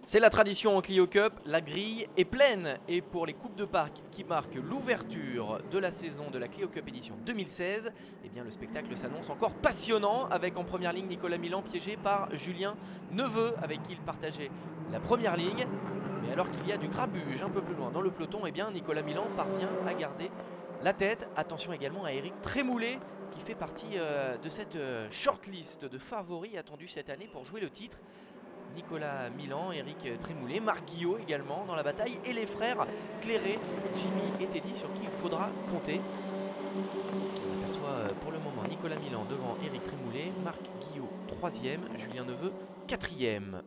C'est la tradition en Clio Cup, la grille est pleine et pour les Coupes de Parc qui marquent l'ouverture de la saison de la Clio Cup édition 2016, eh bien le spectacle s'annonce encore passionnant avec en première ligne Nicolas Milan piégé par Julien Neveu avec qui il partageait la première ligne. Mais alors qu'il y a du grabuge un peu plus loin dans le peloton, eh bien Nicolas Milan parvient à garder la tête. Attention également à Eric Trémoulet qui fait partie de cette shortlist de favoris attendus cette année pour jouer le titre. Nicolas Milan, Eric Trémoulet, Marc Guillot également dans la bataille et les frères Clairé, Jimmy et Teddy sur qui il faudra compter. On aperçoit pour le moment Nicolas Milan devant Eric Trémoulet, Marc Guillot 3e, Julien Neveu 4e.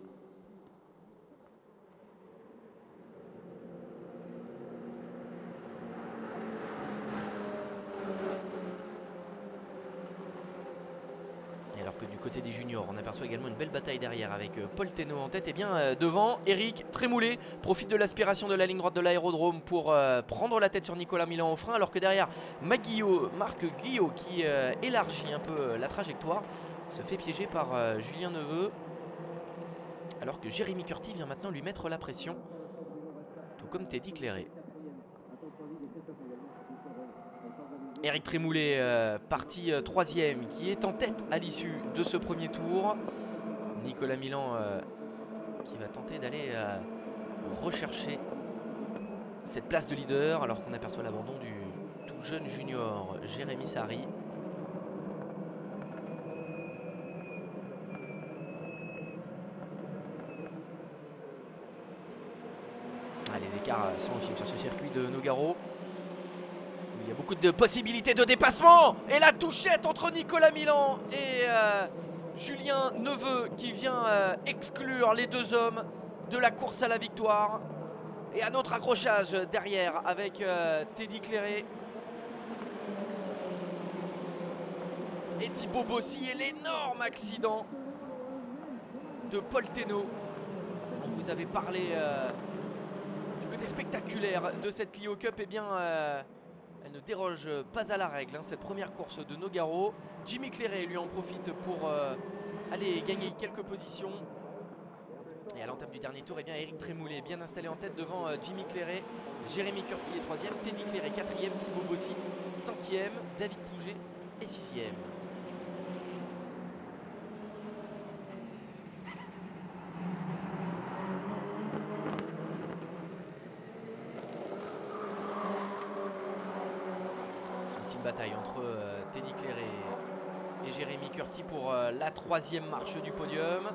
Alors que du côté des juniors, on aperçoit également une belle bataille derrière avec Paul Thénault en tête. Et bien devant, Eric Trémoulet profite de l'aspiration de la ligne droite de l'aérodrome pour prendre la tête sur Nicolas Milan au frein. Alors que derrière, Marc Guillot qui élargit un peu la trajectoire, se fait piéger par Julien Neveu. Alors que Jérémy Curti vient maintenant lui mettre la pression, tout comme Teddy Clairé. Eric Trémoulet, parti 3e, qui est en tête à l'issue de ce premier tour. Nicolas Milan qui va tenter d'aller rechercher cette place de leader alors qu'on aperçoit l'abandon du tout jeune junior Jérémy Sari. Les écarts sont infimes sur ce circuit de Nogaro. Il y a beaucoup de possibilités de dépassement. Et la touchette entre Nicolas Milan et Julien Neveu qui vient exclure les deux hommes de la course à la victoire. Et un autre accrochage derrière avec Teddy Clairé et Thibaut Bossy et l'énorme accident de Paul Thénault. On vous avait parlé du côté spectaculaire de cette Clio Cup. Eh bien elle ne déroge pas à la règle, cette première course de Nogaro. Jimmy Clairé lui en profite pour aller gagner quelques positions. Et à l'entame du dernier tour, eh bien, Eric Trémoulet bien installé en tête devant Jimmy Clairé. Jérémy Curti est 3e, Teddy Clairé 4e, Thibaut Bossy 5e, David Pouget est 6e. Bataille entre Teddy Clairé et Jérémy Curti pour la 3e marche du podium.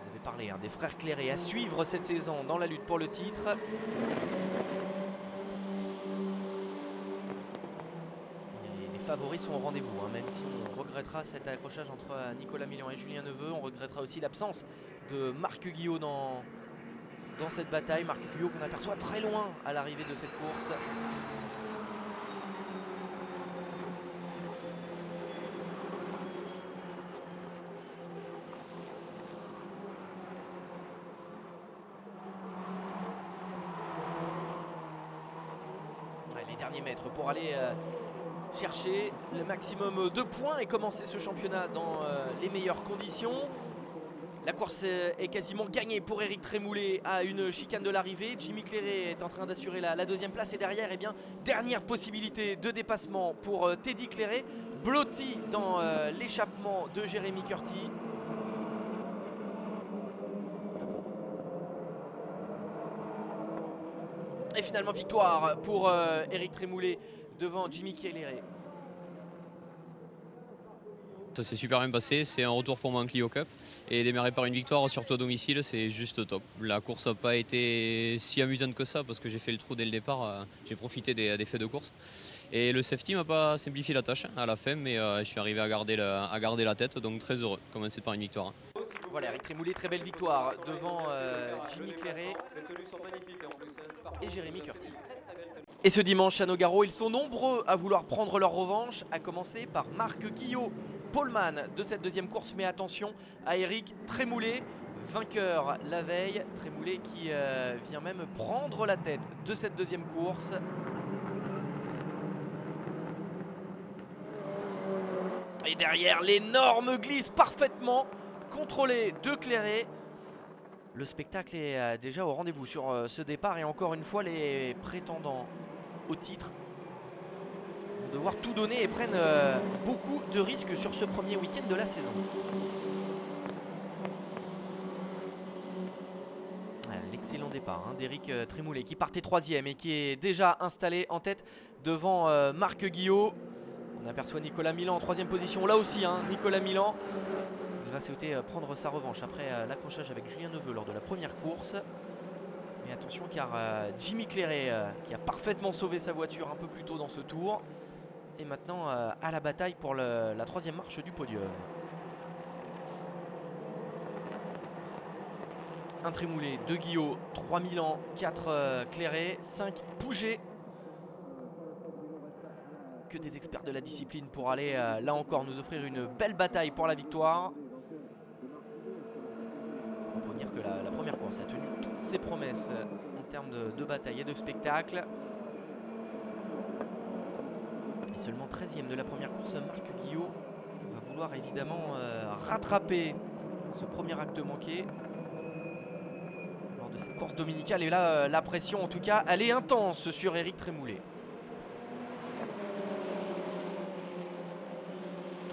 Vous avez parlé des frères Clairé à suivre cette saison dans la lutte pour le titre. Et les favoris sont au rendez-vous, même si on regrettera cet accrochage entre Nicolas Milan et Julien Neveu. On regrettera aussi l'absence de Marc Guillot dans cette bataille. Marc Guillot qu'on aperçoit très loin à l'arrivée de cette course. Les derniers mètres pour aller chercher le maximum de points et commencer ce championnat dans les meilleures conditions. La course est quasiment gagnée pour Eric Trémoulet à une chicane de l'arrivée. Jimmy Clairé est en train d'assurer la 2e place et derrière, eh bien, dernière possibilité de dépassement pour Teddy Clairé, blotti dans l'échappement de Jérémy Curti. Et finalement victoire pour Eric Trémoulet devant Jimmy Clairé. Ça s'est super bien passé, c'est un retour pour moi en Clio Cup et démarrer par une victoire surtout à domicile, c'est juste top. La course n'a pas été si amusante que ça parce que j'ai fait le trou dès le départ, j'ai profité des faits de course et le safety m'a pas simplifié la tâche à la fin, mais je suis arrivé à garder la tête, donc très heureux, commencer par une victoire. Voilà, Eric Trémoulet, très belle victoire devant Jimmy Clairé et Jérémy Curti. Et ce dimanche à Nogaro, ils sont nombreux à vouloir prendre leur revanche, à commencer par Marc Guillot, poleman de cette 2e course. Mais attention à Eric Trémoulet, vainqueur la veille. Trémoulet qui vient même prendre la tête de cette 2e course. Et derrière, l'énorme glisse parfaitement contrôlée de Clairé. Le spectacle est déjà au rendez-vous sur ce départ et encore une fois les prétendants au titre vont devoir tout donner et prennent beaucoup de risques sur ce premier week-end de la saison. L'excellent départ d'Éric Trémoulet qui partait 3e et qui est déjà installé en tête devant Marc Guillot. On aperçoit Nicolas Milan en 3e position là aussi, Nicolas Milan. Il va souhaiter prendre sa revanche après l'accrochage avec Julien Neveu lors de la première course. Mais attention car Jimmy Clairet qui a parfaitement sauvé sa voiture un peu plus tôt dans ce tour est maintenant à la bataille pour la 3e marche du podium. Un Trémoulet, 2 Guillot, 3 Milan, 4 Clairet, 5 Pouget. Que des experts de la discipline pour aller là encore nous offrir une belle bataille pour la victoire. On peut dire que la première course a tenu toutes ses promesses en termes de bataille et de spectacle. Et seulement 13e de la première course, Marc Guillot va vouloir évidemment rattraper ce premier acte manqué lors de cette course dominicale. Et là, la pression en tout cas, elle est intense sur Éric Trémoulet.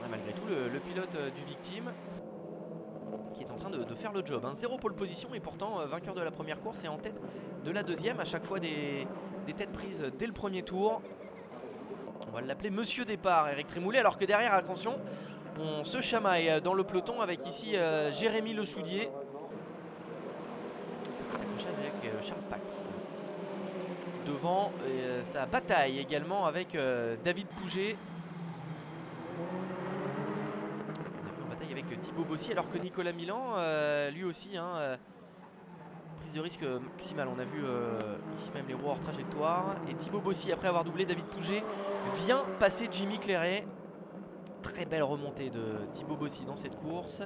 Malgré tout, le pilote du victime qui est en train de faire le job. 0 pole position et pourtant vainqueur de la première course et en tête de la deuxième. À chaque fois des têtes prises dès le premier tour. On va l'appeler Monsieur Départ, Éric Trémoulet. Alors que derrière, attention, on se chamaille dans le peloton avec ici Jérémy Le Soudier. Petit accrochage avec Charles Pax. Devant, sa bataille également avec David Pouget. Avec Thibaut Bossy, alors que Nicolas Milan, lui aussi, prise de risque maximale. On a vu ici même les roues hors trajectoire. Et Thibaut Bossy, après avoir doublé David Pouget, vient passer Jimmy Clairet. Très belle remontée de Thibaut Bossy dans cette course.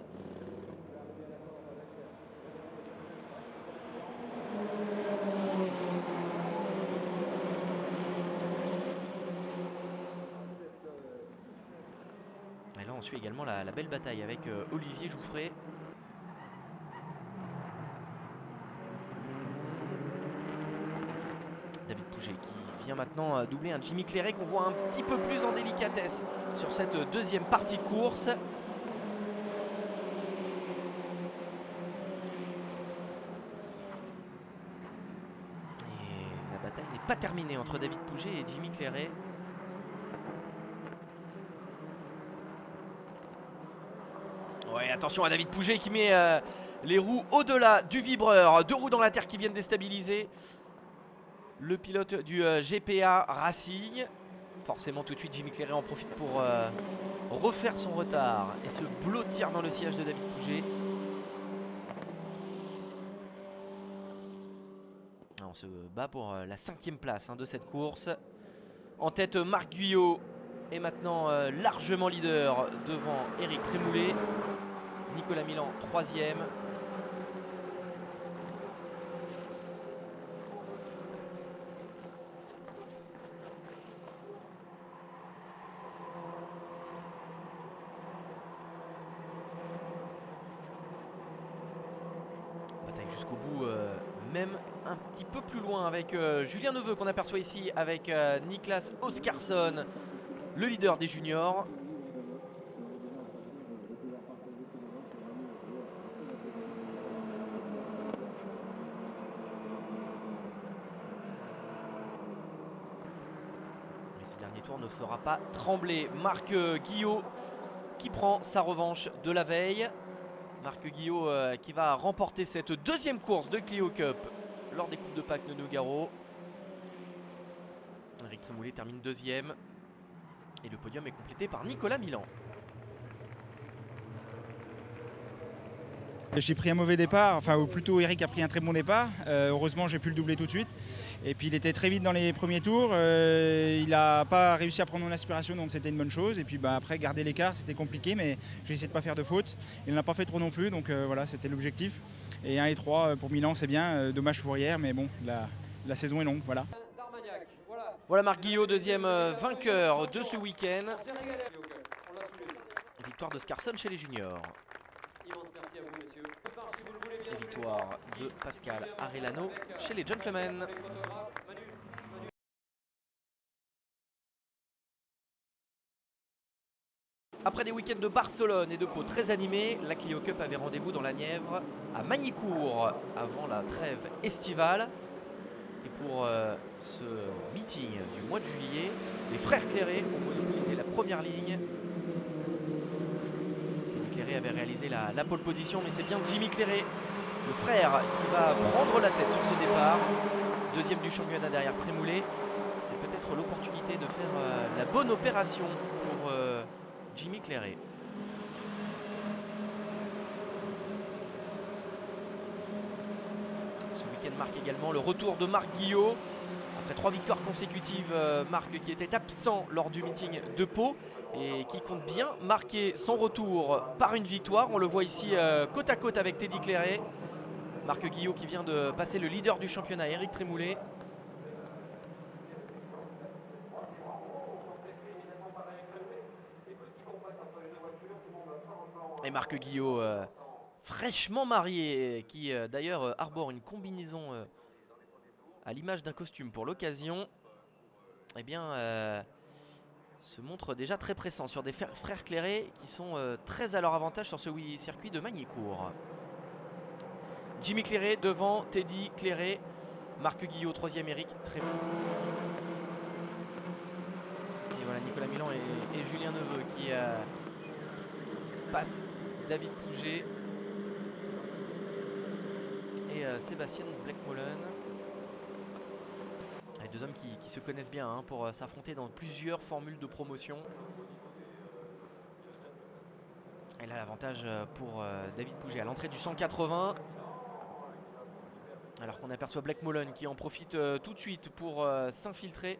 Et là on suit également la belle bataille avec Olivier Jouffret. David Pouget qui vient maintenant doubler un Jimmy Clairet qu'on voit un petit peu plus en délicatesse sur cette deuxième partie de course. Et la bataille n'est pas terminée entre David Pouget et Jimmy Clairet. Ouais, attention à David Pouget qui met les roues au-delà du vibreur. 2 roues dans la terre qui viennent déstabiliser le pilote du GPA Racing. Forcément tout de suite Jimmy Clairet en profite pour refaire son retard et se blottir dans le sillage de David Pouget. On se bat pour la 5e place de cette course. En tête Marc Guyot est maintenant largement leader devant Éric Trémoulet. Nicolas Milan 3e. Bataille jusqu'au bout, même un petit peu plus loin avec Julien Neveu qu'on aperçoit ici avec Niklas Oskarsson, le leader des juniors. Dernier tour ne fera pas trembler Marc Guillot qui prend sa revanche de la veille. Marc Guillot qui va remporter cette deuxième course de Clio Cup lors des Coupes de Pâques de Nogaro. Éric Trémoulet termine 2e et le podium est complété par Nicolas Milan. J'ai pris un mauvais départ, enfin ou plutôt Eric a pris un très bon départ. Heureusement j'ai pu le doubler tout de suite. Et puis il était très vite dans les premiers tours. Il n'a pas réussi à prendre mon aspiration, donc c'était une bonne chose. Et puis après garder l'écart c'était compliqué, mais j'ai essayé de ne pas faire de faute. Il n'en a pas fait trop non plus, donc voilà, c'était l'objectif. Et 1 et 3 pour Milan c'est bien, dommage pour hier, mais bon la saison est longue, voilà. Voilà Marc Guillot, deuxième vainqueur de ce week-end. Victoire de Skarsson chez les juniors. Et victoire de Pascal Arellano chez les Gentlemen. Après des week-ends de Barcelone et de Pau très animés, la Clio Cup avait rendez-vous dans la Nièvre à Magny-Cours avant la trêve estivale. Et pour ce meeting du mois de juillet, les frères Clairet ont monopolisé la première ligne. Teddy Clairet avait réalisé la pole position, mais c'est bien Jimmy Clairet, le frère, qui va prendre la tête sur ce départ. Deuxième du championnat derrière Trémoulet. C'est peut-être l'opportunité de faire la bonne opération pour Jimmy Clairet. Ce week-end marque également le retour de Marc Guillot. Après 3 victoires consécutives, Marc qui était absent lors du meeting de Pau et qui compte bien marquer son retour par une victoire. On le voit ici côte à côte avec Teddy Clairet. Marc Guillot qui vient de passer le leader du championnat, Éric Trémoulet. Et Marc Guillot, fraîchement marié, qui d'ailleurs arbore une combinaison à l'image d'un costume pour l'occasion, eh bien, se montre déjà très pressant sur des frères Clairet qui sont très à leur avantage sur ce circuit de Magny-Cours. Jimmy Clairet devant Teddy Clairet, Marc Guillot, troisième, Éric Trémoulet. Et voilà Nicolas Milan et Julien Neveu qui passent David Pouget et Sébastien Bleckmolen. Les deux hommes qui se connaissent bien hein, pour s'affronter dans plusieurs formules de promotion. Et là l'avantage pour David Pouget à l'entrée du 180. Alors qu'on aperçoit Bleckmolen qui en profite tout de suite pour s'infiltrer.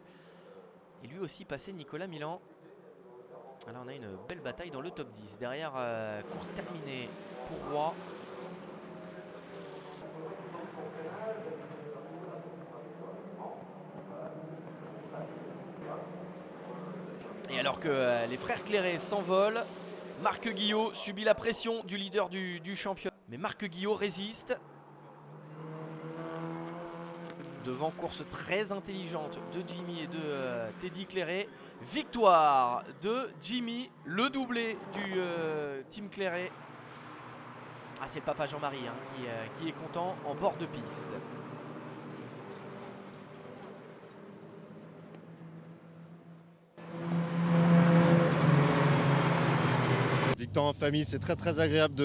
Et lui aussi passer Nicolas Milan. Alors on a une belle bataille dans le top 10. Derrière, course terminée pour Roy. Et alors que les frères Clairet s'envolent, Marc Guillot subit la pression du leader du championnat. Mais Marc Guillot résiste. Devant, course très intelligente de Jimmy et de Teddy Clairet. Victoire de Jimmy, le doublé du team Clairet. Ah, c'est le papa Jean-Marie hein, qui est content en bord de piste. Victoire en famille, c'est très agréable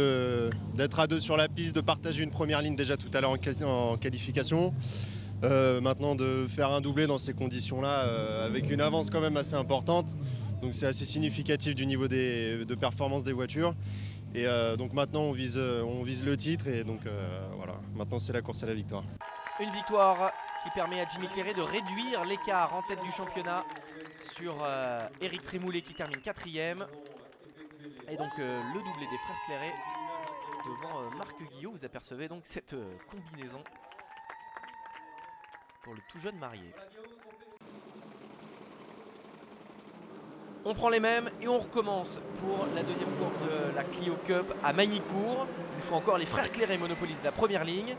d'être à deux sur la piste, de partager une première ligne déjà tout à l'heure en qualification. Maintenant de faire un doublé dans ces conditions-là avec une avance quand même assez importante. Donc c'est assez significatif du niveau de performance des voitures. Et donc maintenant on vise le titre et donc voilà, maintenant c'est la course à la victoire. Une victoire qui permet à Jimmy Clairet de réduire l'écart en tête du championnat sur Éric Trémoulet qui termine 4ème. Et donc le doublé des frères Clairet devant Marc Guillot. Vous apercevez donc cette combinaison pour le tout jeune marié. On prend les mêmes et on recommence pour la deuxième course de la Clio Cup à Magny-Cours. Une fois encore, les frères Clairet monopolisent la première ligne.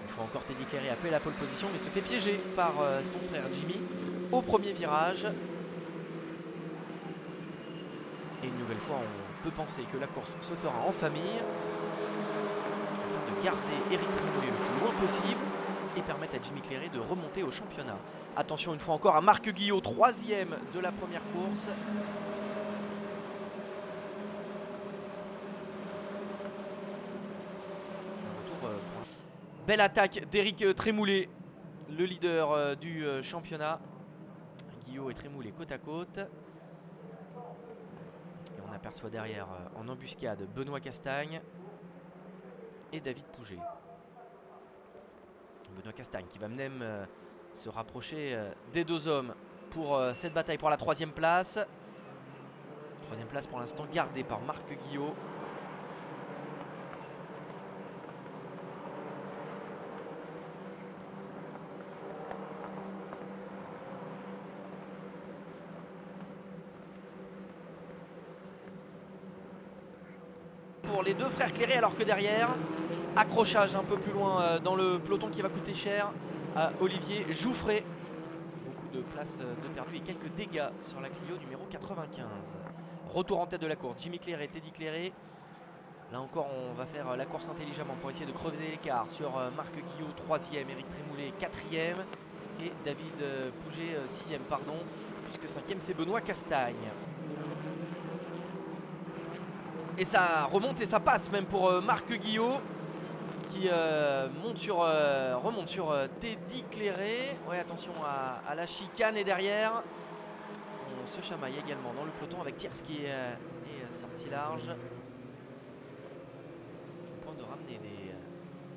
Une fois encore, Teddy Clairet a fait la pole position mais se fait piéger par son frère Jimmy au premier virage. Et une nouvelle fois, on peut penser que la course se fera en famille afin de garder Éric Trémoulet le plus loin possible et permettre à Jimmy Clairet de remonter au championnat. Attention une fois encore à Marc Guillot, troisième de la première course. Belle attaque d'Éric Trémoulet, le leader du championnat. Guillot et Trémoulet côte à côte. Et on aperçoit derrière en embuscade Benoît Castagne et David Pouget. Benoît Castagne qui va même se rapprocher des deux hommes pour cette bataille pour la troisième place. Troisième place pour l'instant gardée par Marc Guillot. pour les deux frères Clairé, alors que derrière, accrochage un peu plus loin dans le peloton qui va coûter cher à Olivier Jouffret. Beaucoup de places de perdu et quelques dégâts sur la Clio numéro 95. Retour en tête de la course, Jimmy Clairé, Teddy Clairé. Là encore, on va faire la course intelligemment pour essayer de crever l'écart sur Marc Guillot, 3e, Eric Trémoulet, 4e et David Pouget, 6e, pardon, puisque 5e c'est Benoît Castagne. Et ça remonte et ça passe même pour Marc Guillot qui remonte sur Teddy Clairé. Ouais, attention à la chicane et derrière on se chamaille également dans le peloton avec Thiers qui est sorti large. De ramener des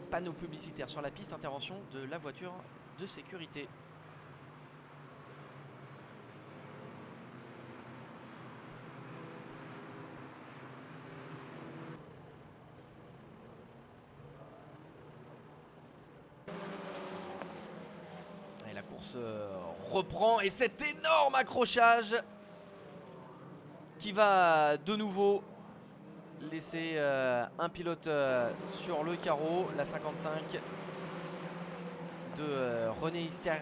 panneaux publicitaires sur la piste, intervention de la voiture de sécurité. Et la course reprend et cet énorme accrochage qui va de nouveau laisser un pilote sur le carreau, la 55 de René Sterns.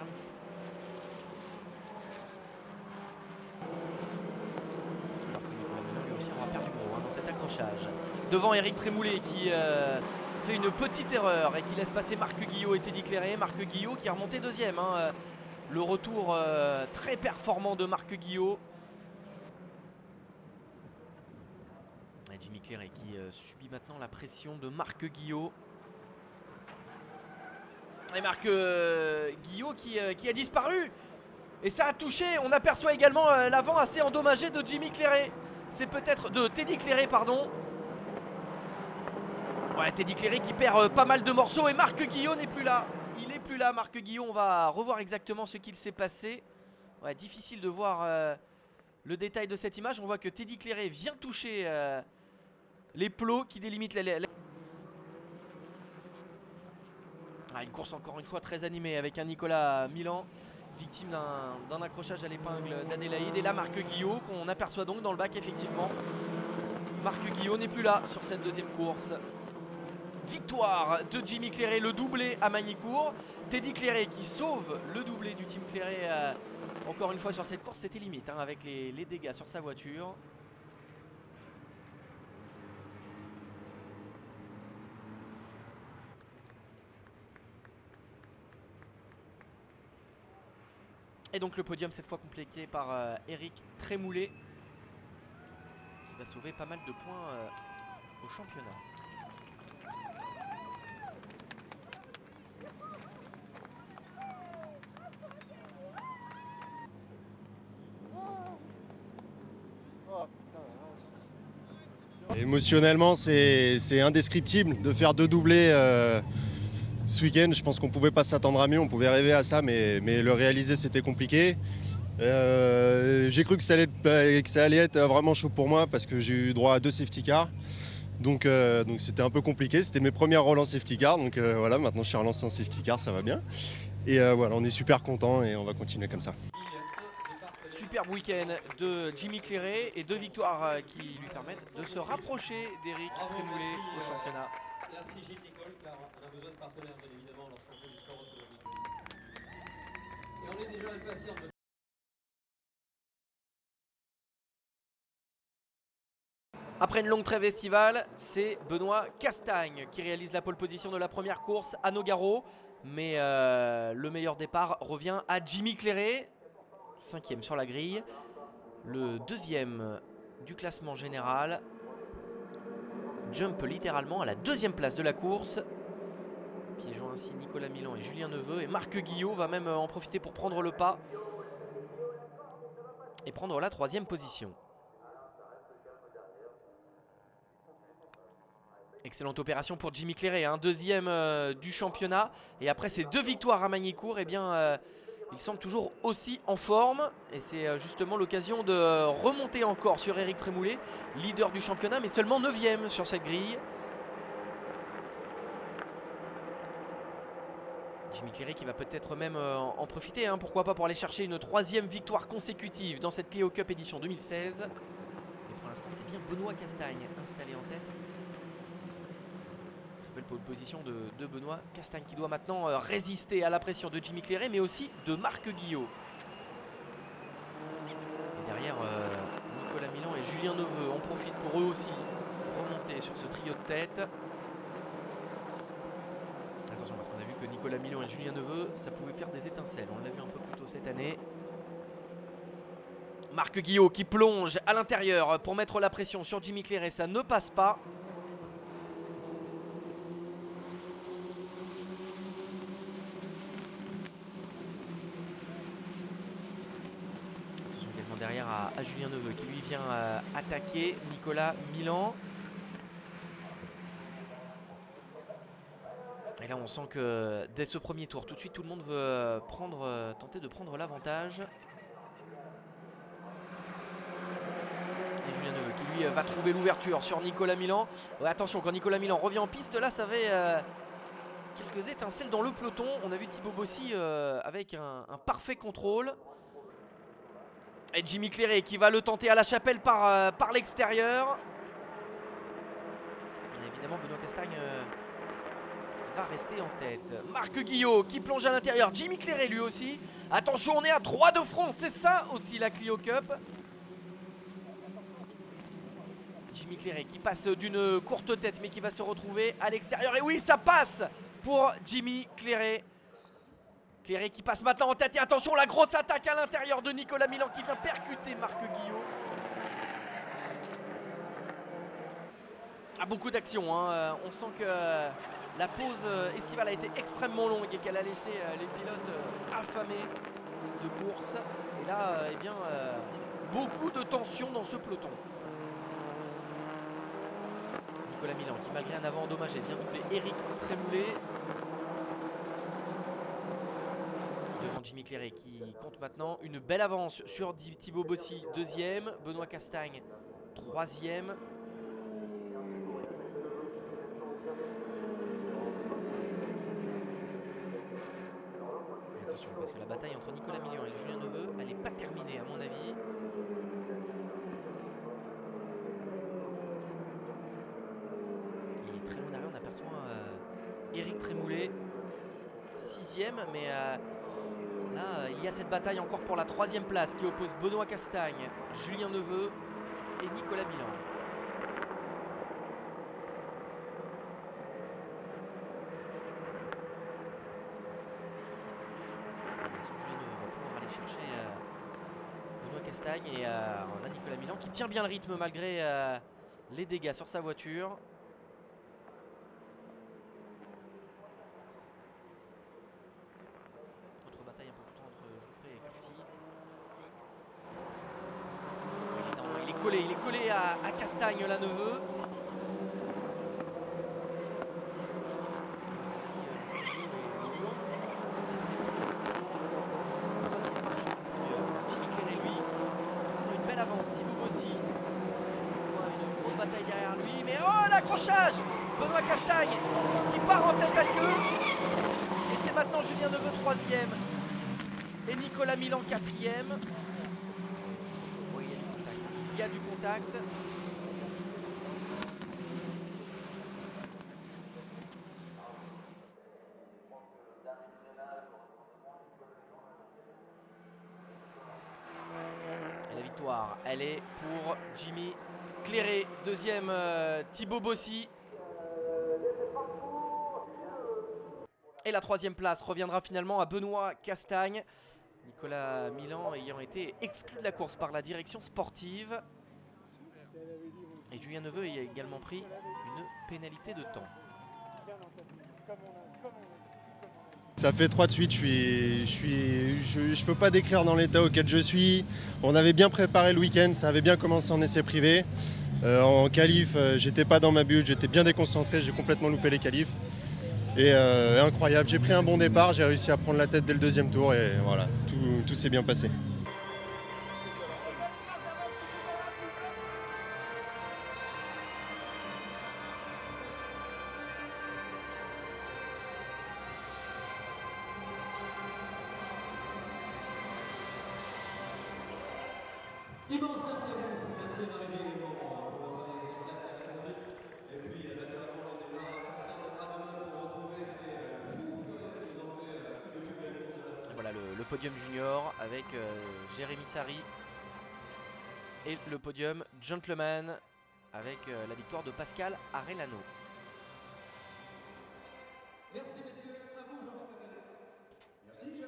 Alors que Nicolas Melon lui aussi aura perdu gros dans cet accrochage. Devant Eric Trémoulet qui fait une petite erreur et qui laisse passer Marc Guillot et Teddy Clairé. Marc Guillot qui est remonté 2e. Le retour très performant de Marc Guillot. Jimmy Clairé qui subit maintenant la pression de Marc Guillot. Et Marc Guillot qui a disparu. Et ça a touché. On aperçoit également l'avant assez endommagé de Jimmy Clairé. C'est peut-être de Teddy Clairé, pardon. Ouais, Teddy Clairé qui perd pas mal de morceaux. Et Marc Guillot n'est plus là. Il n'est plus là, Marc Guillot. On va revoir exactement ce qu'il s'est passé. Ouais, difficile de voir le détail de cette image. On voit que Teddy Clairé vient toucher les plots qui délimitent une course encore une fois très animée avec un Nicolas Milan victime d'un accrochage à l'épingle d'Adélaïde. Et là Marc Guillot qu'on aperçoit donc dans le bac effectivement. Marc Guillot n'est plus là sur cette deuxième course. Victoire de Jimmy Clairé, le doublé à Magny-Cours. Teddy Clairé qui sauve le doublé du team Clairé encore une fois sur cette course. C'était limite avec les dégâts sur sa voiture. Et donc le podium cette fois complété par Eric Trémoulet qui va sauver pas mal de points au championnat. Émotionnellement, c'est indescriptible de faire 2 doublés ce week-end. Je pense qu'on ne pouvait pas s'attendre à mieux, on pouvait rêver à ça, mais le réaliser c'était compliqué. J'ai cru que ça allait être vraiment chaud pour moi parce que j'ai eu droit à 2 safety cars. Donc c'était un peu compliqué, c'était mes premières relances safety car. Donc voilà, maintenant je suis relancé en safety car, ça va bien. Et voilà, on est super contents et on va continuer comme ça. Superbe week-end de Jimmy Clairé et 2 victoires qui lui permettent de se rapprocher d'Eric Trémoulet au championnat. Merci Gilles Nicole, car on a besoin de partenaires bien évidemment lorsqu'on fait du sport automobile. Et on est déjà impatient de... Après une longue trêve estivale, c'est Benoît Castagne qui réalise la pole position de la première course à Nogaro. Mais le meilleur départ revient à Jimmy Clairé, 5e sur la grille, le 2e du classement général. Jump littéralement à la 2e place de la course, piégeant ainsi Nicolas Milan et Julien Neveu. Et Marc Guillot va même en profiter pour prendre le pas et prendre la 3e position. Excellente opération pour Jimmy Clairé, 2e du championnat. Et après ces 2 victoires à Magny-Cours, eh bien, il semble toujours aussi en forme. Et c'est justement l'occasion de remonter encore sur Eric Trémoulet, leader du championnat, mais seulement 9e sur cette grille. Jimmy Clairé qui va peut-être même en profiter, pourquoi pas, pour aller chercher une 3e victoire consécutive dans cette Clio Cup édition 2016. Et pour l'instant, c'est bien Benoît Castagne installé en tête belle position de Benoît Castagne qui doit maintenant résister à la pression de Jimmy Clairet mais aussi de Marc Guillot. Et derrière Nicolas Milan et Julien Neveu en profitent pour eux aussi remonter sur ce trio de tête. Attention parce qu'on a vu que Nicolas Milan et Julien Neveu ça pouvait faire des étincelles, on l'a vu un peu plus tôt cette année. Marc Guillot qui plonge à l'intérieur pour mettre la pression sur Jimmy Clairet, ça ne passe pas. Attention également derrière à Julien Neveu qui lui vient attaquer Nicolas Milan. Et là on sent que dès ce premier tour, tout de suite tout le monde veut tenter de prendre l'avantage. Julien Neveu qui lui va trouver l'ouverture sur Nicolas Milan. Ouais, attention, quand Nicolas Milan revient en piste, là ça avait quelques étincelles dans le peloton. On a vu Thibaut Bossy avec un parfait contrôle. Et Jimmy Clairet qui va le tenter à la chapelle par l'extérieur. Évidemment Benoît Castagne va rester en tête. Marc Guillot qui plonge à l'intérieur. Jimmy Clairet lui aussi. Attention, on est à 3 de front. C'est ça aussi la Clio Cup. Jimmy Clairet qui passe d'une courte tête mais qui va se retrouver à l'extérieur. Et oui, ça passe pour Jimmy Clairet. Clairet qui passe maintenant en tête. Et attention, la grosse attaque à l'intérieur de Nicolas Milan qui vient percuter Marc Guillot. Ah, beaucoup d'action, hein. On sent que la pause estivale a été extrêmement longue et qu'elle a laissé les pilotes affamés de course. Et là, eh bien, beaucoup de tension dans ce peloton. Nicolas Milan qui malgré un avant endommagé vient doubler Éric Trémoulet. Devant Jimmy Clairet qui compte maintenant une belle avance sur Thibaut Bossy, deuxième. Benoît Castagne, troisième. Et attention parce que la bataille entre Nicolas Milan et Julien Neveu, elle n'est pas terminée à mon avis. On aperçoit Éric Trémoulet, sixième, mais là il y a cette bataille encore pour la troisième place qui oppose Benoît Castagne, Julien Neveu et Nicolas Milan. Julien Neveu va pouvoir aller chercher Benoît Castagne et on a Nicolas Milan qui tient bien le rythme malgré les dégâts sur sa voiture. Il est collé à Castagne la Neveu. Jimmy Clairet lui. Une belle avance, Thibaut Bossy. Une grosse bataille derrière lui. Mais oh l'accrochage! Benoît Castagne qui part en tête à queue. Et c'est maintenant Julien Neveu troisième. Et Nicolas Milan quatrième. Il y a du contact. Et la victoire, elle est pour Jimmy Clairet. Deuxième, Thibaut Bossy. Et la troisième place reviendra finalement à Benoît Castagne. Nicolas Milan ayant été exclu de la course par la direction sportive. Et Julien Neveu a également pris une pénalité de temps. Ça fait 3 de suite, je peux pas décrire dans l'état auquel je suis. On avait bien préparé le week-end, ça avait bien commencé en essai privé. En qualif, j'étais pas dans ma bulle, j'étais bien déconcentré, j'ai complètement loupé les qualifs. Et incroyable, j'ai pris un bon départ, j'ai réussi à prendre la tête dès le deuxième tour et voilà, tout s'est bien passé. Immense merci à vous, merci à l'arrivée également pour votre exemplaire de la catégorie. Et puis naturellement, j'en ai marre, concert de podium junior avec Jérémy Sari. Et le podium gentleman avec la victoire de Pascal Arellano. Merci messieurs, à vous Georges Pavel. Merci Jean.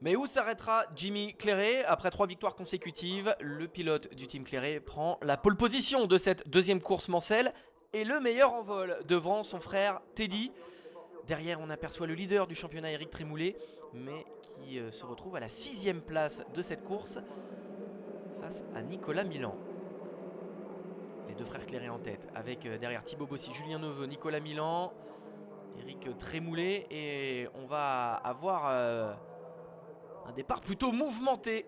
Mais où s'arrêtera Jimmy Clairet? Après 3 victoires consécutives, le pilote du team Clairet prend la pole position de cette deuxième course Mancel et le meilleur en vol devant son frère Teddy. Derrière, on aperçoit le leader du championnat, Eric Trémoulet, mais qui se retrouve à la 6e place de cette course face à Nicolas Milan. Les deux frères Clairet en tête, avec derrière Thibaut Bossy, Julien Neveu, Nicolas Milan, Eric Trémoulet, et on va avoir un départ plutôt mouvementé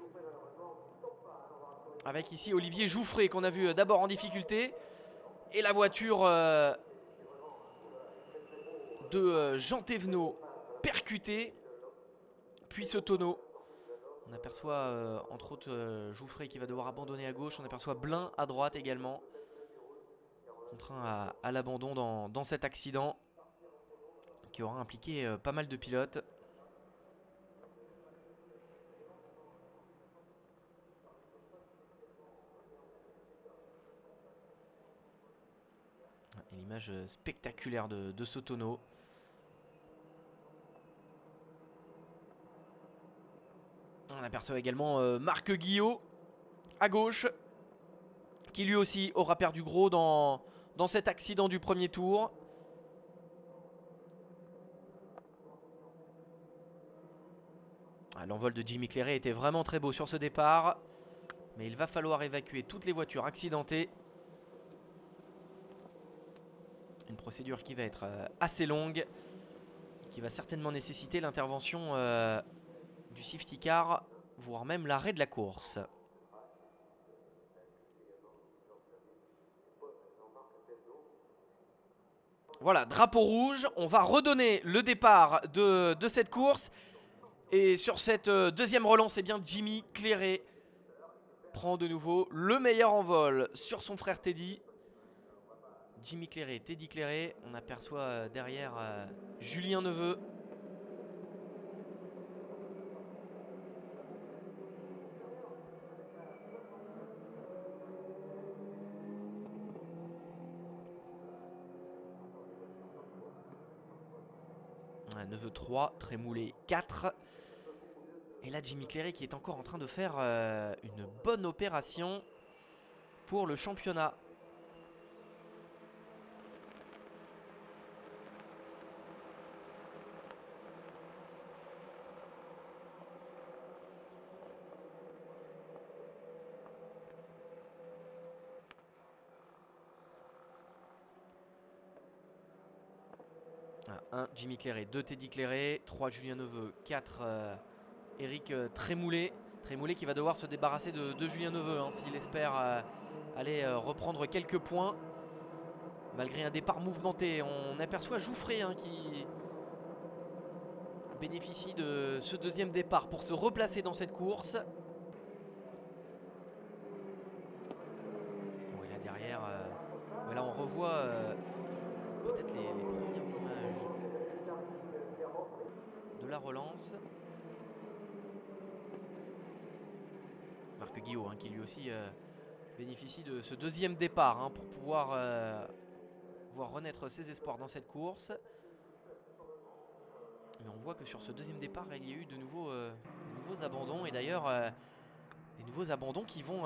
avec ici Olivier Jouffré qu'on a vu d'abord en difficulté et la voiture de Jean Thévenot percutée, puis ce tonneau. On aperçoit entre autres Jouffré qui va devoir abandonner à gauche, on aperçoit Blin à droite également, contraint à l'abandon dans cet accident qui aura impliqué pas mal de pilotes. Et l'image spectaculaire de ce tonneau. On aperçoit également Marc Guillot à gauche, qui lui aussi aura perdu gros dans cet accident du premier tour. L'envol de Jimmy Clairet était vraiment très beau sur ce départ, mais il va falloir évacuer toutes les voitures accidentées. Une procédure qui va être assez longue, qui va certainement nécessiter l'intervention du safety car, voire même l'arrêt de la course. Voilà, drapeau rouge, on va redonner le départ de cette course. Et sur cette deuxième relance, eh bien Jimmy Clairet prend de nouveau le meilleur en vol sur son frère Teddy. Jimmy Clairet, Teddy Clairet, on aperçoit derrière Julien Neveu. Neveu 3, Trémoulet 4. Et là Jimmy Clairet qui est encore en train de faire une bonne opération pour le championnat. Jimmy Clairet, 2 Teddy Clairet, 3 Julien Neveu, 4 Eric Trémoulet. Trémoulet qui va devoir se débarrasser de Julien Neveu s'il espère aller reprendre quelques points. Malgré un départ mouvementé, on aperçoit Jouffré qui bénéficie de ce deuxième départ pour se replacer dans cette course. Bon, et là derrière, voilà, on revoit peut-être les premières images de la relance. Marc Guillot qui lui aussi bénéficie de ce deuxième départ pour pouvoir voir renaître ses espoirs dans cette course. Mais on voit que sur ce deuxième départ, il y a eu de nouveaux abandons. Et d'ailleurs, des nouveaux abandons qui vont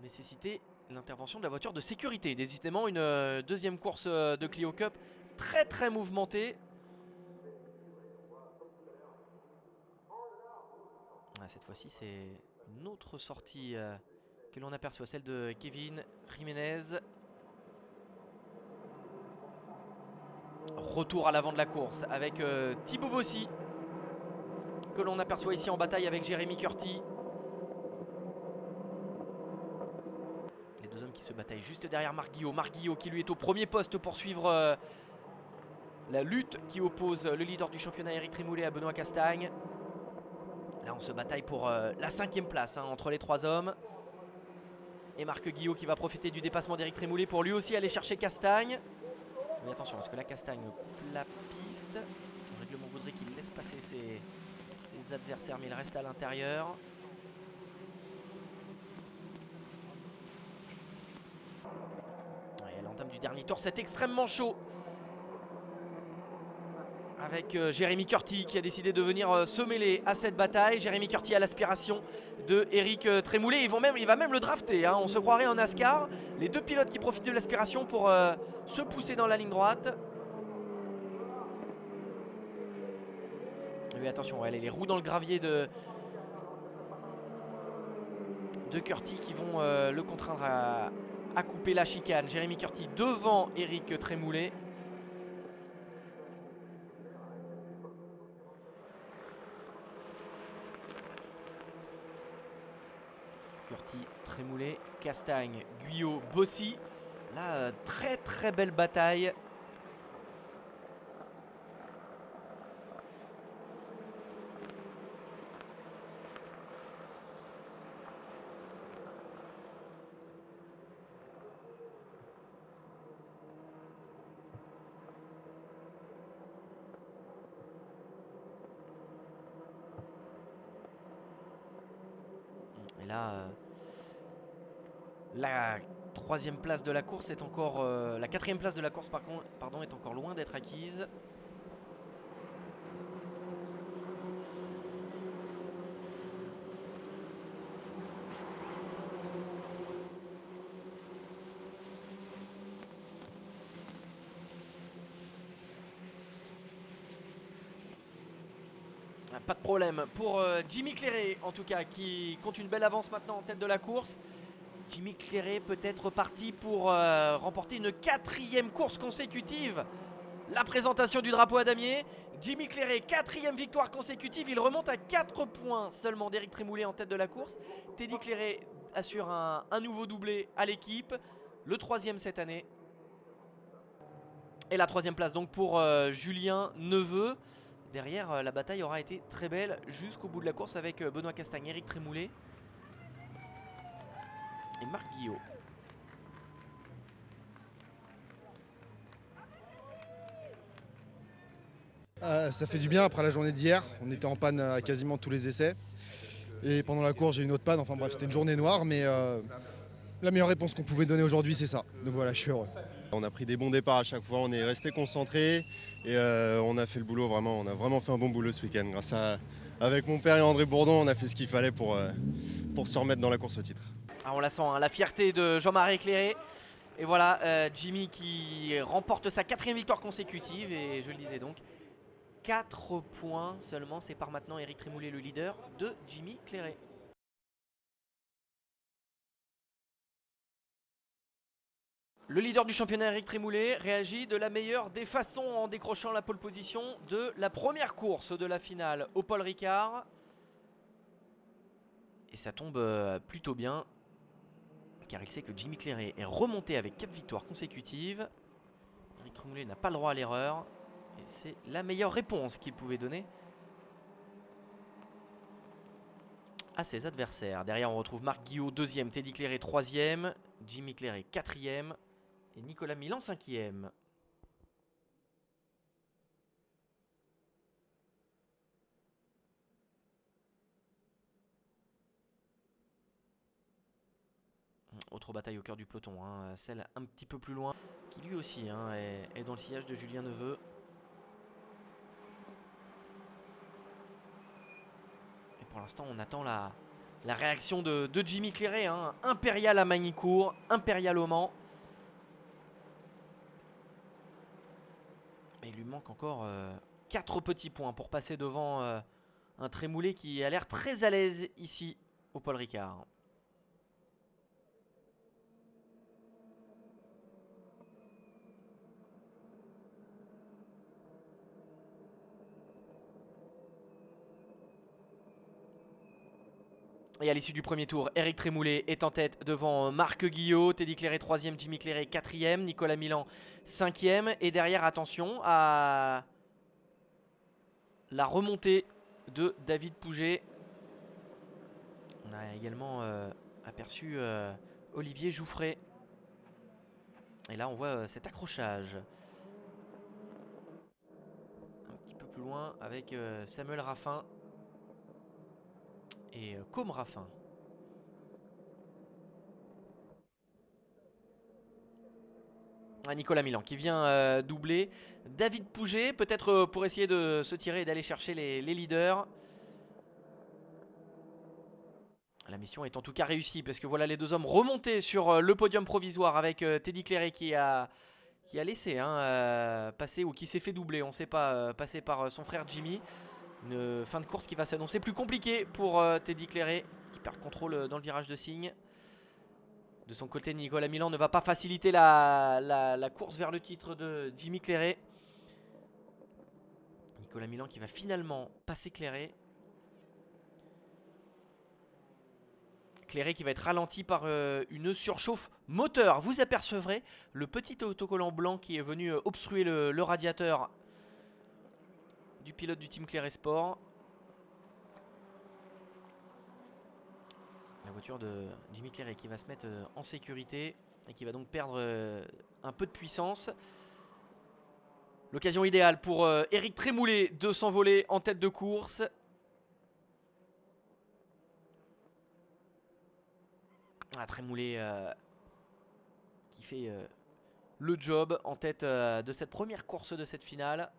nécessiter l'intervention de la voiture de sécurité. Décidément, une deuxième course de Clio Cup très très mouvementée. Cette fois-ci, c'est une autre sortie que l'on aperçoit, celle de Kevin Jiménez. Retour à l'avant de la course avec Thibaut Bossy, que l'on aperçoit ici en bataille avec Jérémy Curti. Les deux hommes qui se bataillent juste derrière Marc Guillot. Marc Guillot qui lui est au premier poste pour suivre la lutte qui oppose le leader du championnat Eric Trémoulet à Benoît Castagne. Là on se bataille pour la 5e place entre les trois hommes. Et Marc Guillot qui va profiter du dépassement d'Eric Trémoulet pour lui aussi aller chercher Castagne. Mais attention parce que là Castagne coupe la piste. règlement voudrait qu'il laisse passer ses adversaires, mais il reste à l'intérieur. À l'entame du dernier tour, c'est extrêmement chaud. Avec Jérémy Curti qui a décidé de venir se mêler à cette bataille. Jérémy Curti à l'aspiration de Eric Trémoulet. Il va même le drafter, hein. On se croirait en NASCAR. Les deux pilotes qui profitent de l'aspiration pour se pousser dans la ligne droite. Mais attention, les roues dans le gravier de Curti qui vont le contraindre à couper la chicane. Jérémy Curti devant Eric Trémoulet. Curti, Trémoulet, Castagne, Guyot, Bossy. Là, très très belle bataille. Et là, la troisième place de la course est encore... la quatrième place de la course, pardon, est encore loin d'être acquise. Pas de problème pour Jimmy Clairet, en tout cas, qui compte une belle avance maintenant en tête de la course. Jimmy Clairet peut être parti pour remporter une quatrième course consécutive. La présentation du drapeau à damier. Jimmy Clairet, quatrième victoire consécutive. Il remonte à 4 points seulement d'Eric Trémoulet en tête de la course. Teddy Clairet assure un nouveau doublé à l'équipe. Le troisième cette année. Et la troisième place donc pour Julien Neveu. Derrière, la bataille aura été très belle jusqu'au bout de la course avec Benoît Castagne, Eric Trémoulet et Marc Guillot. Ça fait du bien après la journée d'hier. On était en panne à quasiment tous les essais. Et pendant la course, j'ai eu une autre panne. Enfin bref, c'était une journée noire, mais la meilleure réponse qu'on pouvait donner aujourd'hui, c'est ça. Donc voilà, je suis heureux. On a pris des bons départs à chaque fois, on est resté concentré et on a fait le boulot vraiment. On a vraiment fait un bon boulot ce week-end. Avec mon père et André Bourdon, on a fait ce qu'il fallait pour se remettre dans la course au titre. Ah, on la sent, hein, la fierté de Jean-Marie Clairet. Et voilà, Jimmy qui remporte sa quatrième victoire consécutive. Et je le disais donc, 4 points seulement sépare maintenant Eric Trémoulet, le leader, de Jimmy Clairet. Le leader du championnat, Eric Trémoulet, réagit de la meilleure des façons en décrochant la pole position de la première course de la finale au Paul Ricard. Et ça tombe plutôt bien, car il sait que Jimmy Clairet est remonté avec 4 victoires consécutives. Eric Trémoulet n'a pas le droit à l'erreur. Et c'est la meilleure réponse qu'il pouvait donner à ses adversaires. Derrière, on retrouve Marc Guillot, 2e, Teddy Clairet, 3e, Jimmy Clairet, 4e. Et Nicolas Milan, 5e. Autre bataille au cœur du peloton, hein, celle un petit peu plus loin, qui lui aussi hein, est dans le sillage de Julien Neveu. Et pour l'instant, on attend la réaction de Jimmy Clairet, hein, impérial à Magny-Cours, impérial au Mans. Mais il lui manque encore 4 petits points pour passer devant un Trémoulet qui a l'air très à l'aise ici au Paul Ricard. Et à l'issue du premier tour, Eric Trémoulet est en tête devant Marc Guillot, Teddy Clairet 3e, Jimmy Clairet 4e, Nicolas Milan 5e. Et derrière, attention à la remontée de David Pouget. On a également aperçu Olivier Jouffret. Et là, on voit cet accrochage. Un petit peu plus plus loin avec Samuel Raffin et Com Raffin. Nicolas Milan qui vient doubler David Pouget, peut-être pour essayer de se tirer et d'aller chercher les leaders. La mission est en tout cas réussie parce que voilà les deux hommes remontés sur le podium provisoire avec Teddy Clairet qui a laissé passer ou qui s'est fait doubler, on ne sait pas, passer par son frère Jimmy. Une fin de course qui va s'annoncer plus compliquée pour Teddy Clairet qui perd le contrôle dans le virage de Signes. De son côté, Nicolas Milan ne va pas faciliter la course vers le titre de Jimmy Clairet. Nicolas Milan qui va finalement passer Clairet. Clairet qui va être ralenti par une surchauffe moteur. Vous apercevrez le petit autocollant blanc qui est venu obstruer le radiateur du pilote du team Clairet Sport. La voiture de Jimmy Clairet qui va se mettre en sécurité et qui va donc perdre un peu de puissance. L'occasion idéale pour Éric Trémoulet de s'envoler en tête de course. Trémoulet qui fait le job en tête de cette première course de cette finale.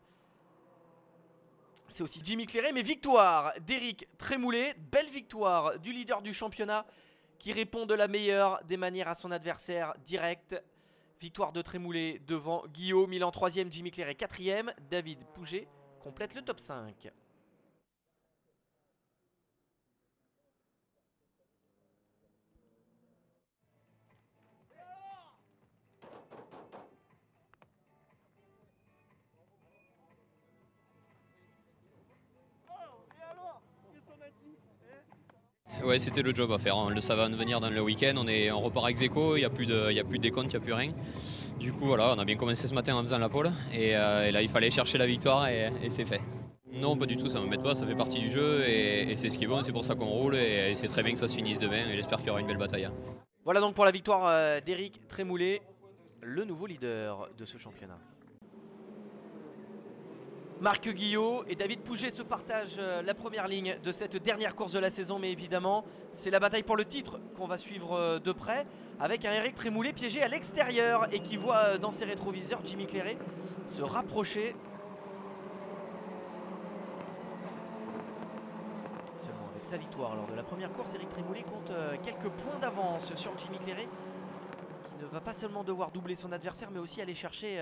C'est aussi Jimmy Clairet, mais victoire d'Éric Trémoulet. Belle victoire du leader du championnat qui répond de la meilleure des manières à son adversaire direct. Victoire de Trémoulet devant Guillaume, Milan 3e, Jimmy Clairet 4e. David Pouget complète le top 5. Ouais, c'était le job à faire. On le savait en venir dans le week-end. On repart ex aequo, il n'y a plus de décompte, il n'y a plus rien. Du coup, voilà, on a bien commencé ce matin en faisant la pole. Et là, il fallait chercher la victoire et c'est fait. Non, pas du tout, ça ne m'embête pas, ça fait partie du jeu et c'est ce qui est bon, c'est pour ça qu'on roule et c'est très bien que ça se finisse demain et j'espère qu'il y aura une belle bataille. Voilà donc pour la victoire d'Éric Trémoulet, le nouveau leader de ce championnat. Marc Guillot et David Pouget se partagent la première ligne de cette dernière course de la saison, mais évidemment c'est la bataille pour le titre qu'on va suivre de près avec un Éric Trémoulet piégé à l'extérieur et qui voit dans ses rétroviseurs Jimmy Clairet se rapprocher. Seulement avec sa victoire lors de la première course, Éric Trémoulet compte quelques points d'avance sur Jimmy Clairet qui ne va pas seulement devoir doubler son adversaire mais aussi aller chercher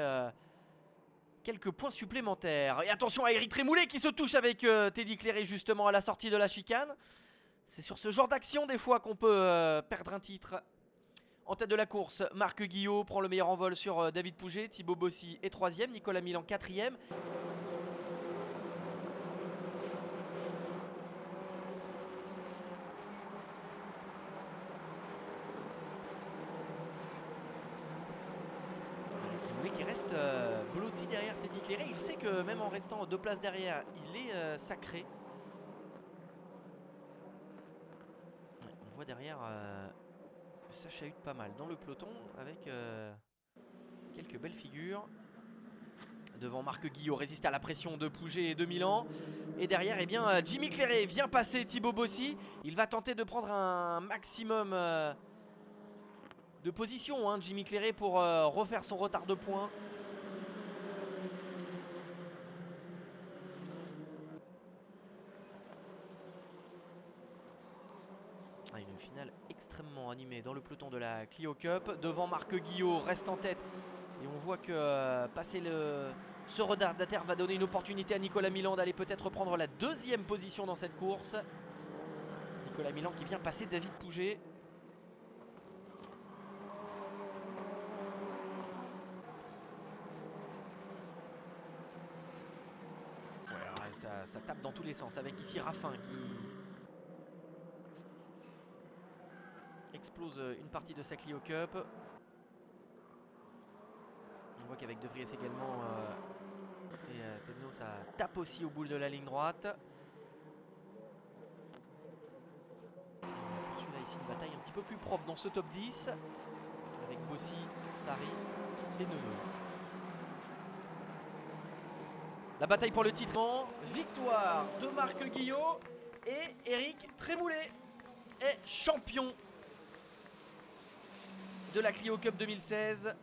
quelques points supplémentaires. Et attention à Éric Trémoulet qui se touche avec Teddy Clairet justement à la sortie de la chicane. C'est sur ce genre d'action des fois qu'on peut perdre un titre. En tête de la course, Marc Guillot prend le meilleur envol sur David Pouget. Thibaut Bossy est 3e, Nicolas Milan 4e. Qui reste blotti derrière Teddy Clairet. Il sait que même en restant 2 places derrière, il est sacré. On voit derrière que ça chahute pas mal dans le peloton avec quelques belles figures. Devant Marc Guillot, résiste à la pression de Pouget et de Milan. Et derrière, eh bien, Jimmy Clairet vient passer Thibaut Bossy. Il va tenter de prendre un maximum de position, Jimmy Clairet, pour refaire son retard de points. Une finale extrêmement animée dans le peloton de la Clio Cup. Devant Marc Guillot, reste en tête. Et on voit que passer ce retardataire va donner une opportunité à Nicolas Milan d'aller peut-être prendre la 2e position dans cette course. Nicolas Milan qui vient passer David Pouget. Ça tape dans tous les sens avec ici Raffin qui explose une partie de sa Clio Cup. On voit qu'avec De Vries également et Tebno ça tape aussi au bout de la ligne droite. Et on aperçoit là ici une bataille un petit peu plus propre dans ce top 10 avec Bossy, Sari et Neveu. La bataille pour le titre, victoire de Marc Guillot et Eric Trémoulet est champion de la Clio Cup 2016.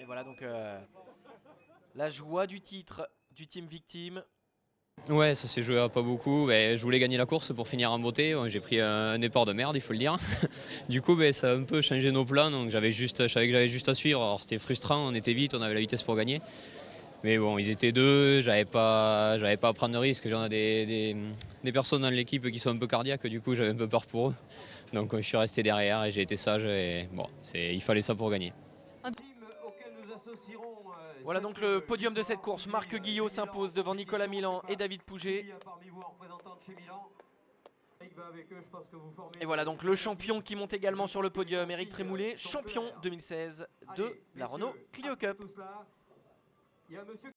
Et voilà donc la joie du titre du team victime. Ouais, ça s'est joué à pas beaucoup. Je voulais gagner la course pour finir en beauté. J'ai pris un départ de merde, il faut le dire. Du coup, ça a un peu changé nos plans. Donc je savais que j'avais juste à suivre. Alors c'était frustrant, on était vite, on avait la vitesse pour gagner. Mais bon, ils étaient deux, j'avais pas à prendre de risque. J'en ai des personnes dans l'équipe qui sont un peu cardiaques, du coup j'avais un peu peur pour eux. Donc je suis resté derrière et j'ai été sage. Et bon, il fallait ça pour gagner. Voilà donc le podium de cette course. Marc Guillot s'impose devant Nicolas Milan et David Pouget. Et voilà donc le champion qui monte également sur le podium, Eric Trémoulet, champion 2016 de la Renault Clio Cup.